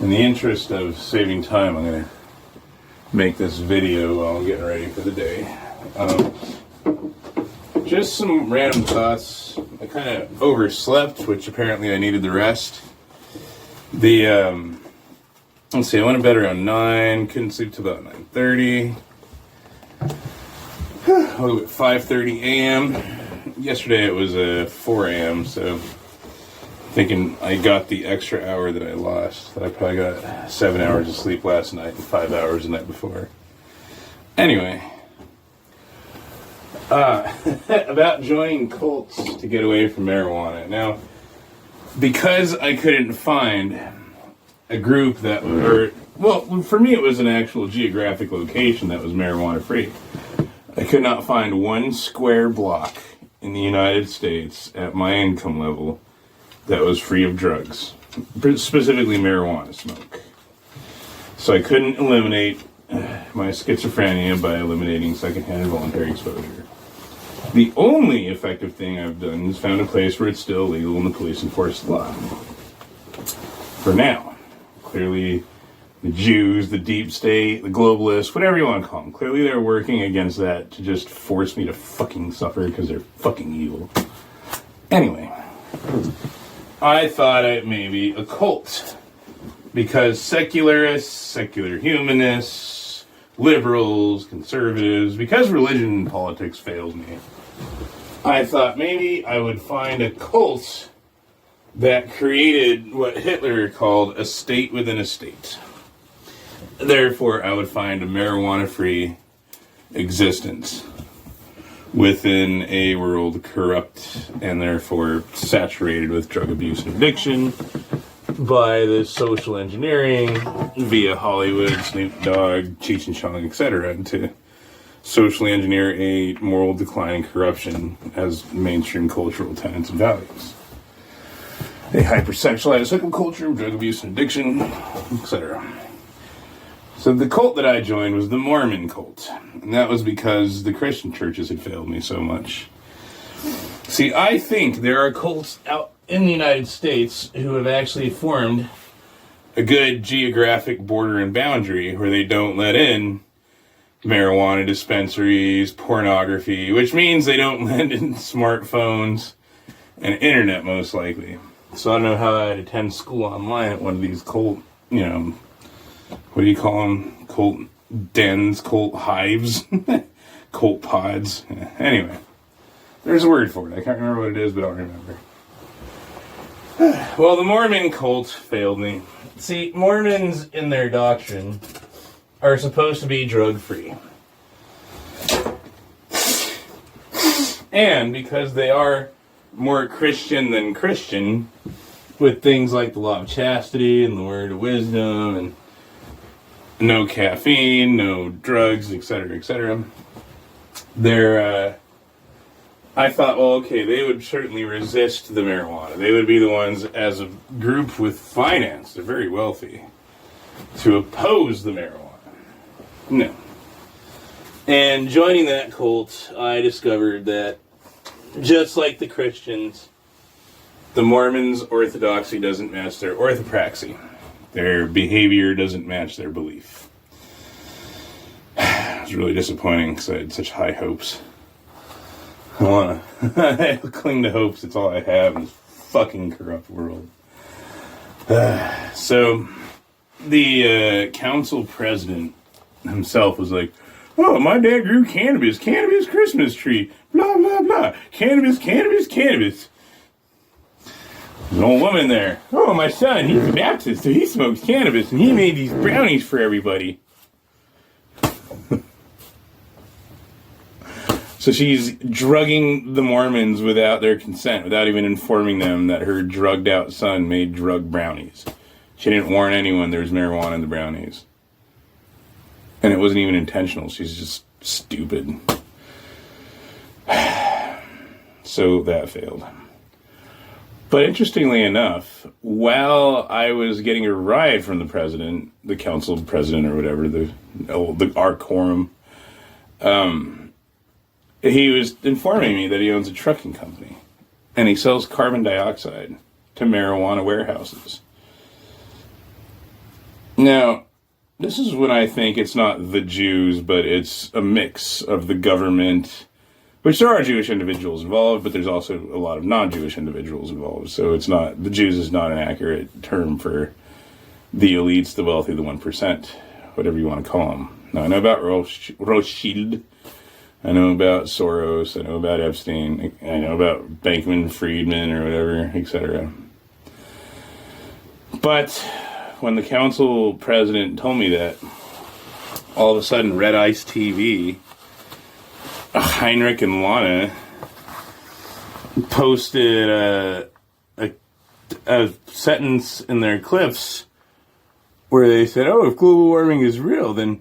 In the interest of saving time, I'm going to make this video while I'm getting ready for the day. Just some random thoughts. I kind of overslept, which apparently I needed the rest. Let's see, I went to bed around 9, couldn't sleep till about 9:30. I woke up at 5:30 a.m. Yesterday it was 4 a.m., so thinking I got the extra hour that I lost. I probably got 7 hours of sleep last night and 5 hours the night before. Anyway, about joining cults to get away from marijuana. Now, because I couldn't find a group that, well, for me it was an actual geographic location that was marijuana free. I could not find one square block in the United States at my income level that was free of drugs, specifically marijuana smoke. So I couldn't eliminate my schizophrenia by eliminating secondhand involuntary exposure. The only effective thing I've done is found a place where it's still illegal and the police enforce the law. For now. Clearly, the Jews, the deep state, the globalists, whatever you want to call them, clearly they're working against that to just force me to fucking suffer because they're fucking evil. Anyway, I thought it may be a cult because secularists, secular humanists, liberals, conservatives, because religion and politics failed me, I thought maybe I would find a cult that created what Hitler called a state within a state. Therefore, I would find a marijuana-free existence within a world corrupt and therefore saturated with drug abuse and addiction by the social engineering via Hollywood, Snoop Dogg, Cheech and Chong, etc. to socially engineer a moral decline and corruption as mainstream cultural tenets and values. A hypersexualized hookup culture, drug abuse and addiction, etc. So the cult that I joined was the Mormon cult. And that was because the Christian churches had failed me so much. See, I think there are cults out in the United States who have actually formed a good geographic border and boundary where they don't let in marijuana dispensaries, pornography, which means they don't let in smartphones and internet most likely. So I don't know how I'd attend school online at one of these cult, what do you call them? Cult dens, cult hives, cult pods. Yeah. Anyway, there's a word for it. I can't remember what it is, but I'll remember. Well, the Mormon cult failed me. See, Mormons in their doctrine are supposed to be drug-free. And because they are more Christian than Christian, with things like the law of chastity and the word of wisdom and no caffeine, no drugs, etc., etc. I thought, well, okay, they would certainly resist the marijuana. They would be the ones, as a group with finance, they're very wealthy, to oppose the marijuana. No. And joining that cult, I discovered that just like the Christians, the Mormons' orthodoxy doesn't match their orthopraxy. Their behavior doesn't match their belief. It was really disappointing because I had such high hopes. I want to cling to hopes. It's all I have in this fucking corrupt world. So the council president himself was like, oh, my dad grew cannabis Christmas tree, blah, blah, blah, cannabis. There's an old woman there. Oh, my son, he's a Baptist, so he smokes cannabis, and he made these brownies for everybody. So she's drugging the Mormons without their consent, without even informing them that her drugged out son made drug brownies. She didn't warn anyone there was marijuana in the brownies. And it wasn't even intentional. She's just stupid. So that failed. But interestingly enough, while I was getting a ride from the president, the council president or whatever, our quorum, he was informing me that he owns a trucking company. And he sells carbon dioxide to marijuana warehouses. Now, this is when I think it's not the Jews, but it's a mix of the government, which there are Jewish individuals involved, but there's also a lot of non-Jewish individuals involved. So it's not, the Jews is not an accurate term for the elites, the wealthy, the 1%, whatever you want to call them. Now, I know about Rothschild. I know about Soros. I know about Epstein. I know about Bankman-Friedman or whatever, etc. But when the council president told me that, all of a sudden, Red Ice TV, Heinrich and Lana, posted a sentence in their clips where they said, oh, if global warming is real, then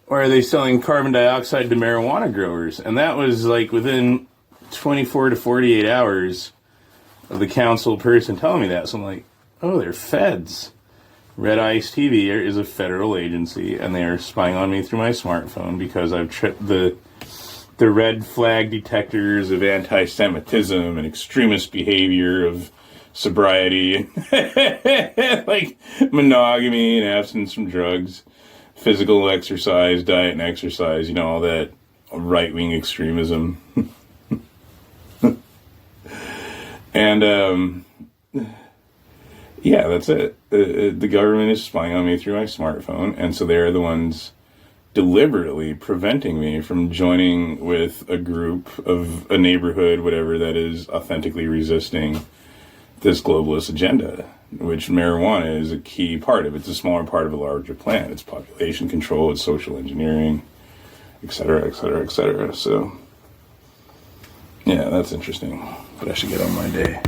why are they selling carbon dioxide to marijuana growers? And that was like within 24 to 48 hours of the council person telling me that. So I'm like, oh, they're feds. Red Ice TV is a federal agency, and they are spying on me through my smartphone because I've tripped the red flag detectors of anti-Semitism and extremist behavior, of sobriety, like monogamy and abstinence from drugs, physical exercise, diet and exercise, all that right-wing extremism. And, yeah, that's it. The government is spying on me through my smartphone, and so they're the ones deliberately preventing me from joining with a group of a neighborhood, whatever, that is authentically resisting this globalist agenda, which marijuana is a key part of. It's a smaller part of a larger plan. It's population control, it's social engineering, et cetera, et cetera, et cetera. So, yeah, that's interesting. But I should get on my day.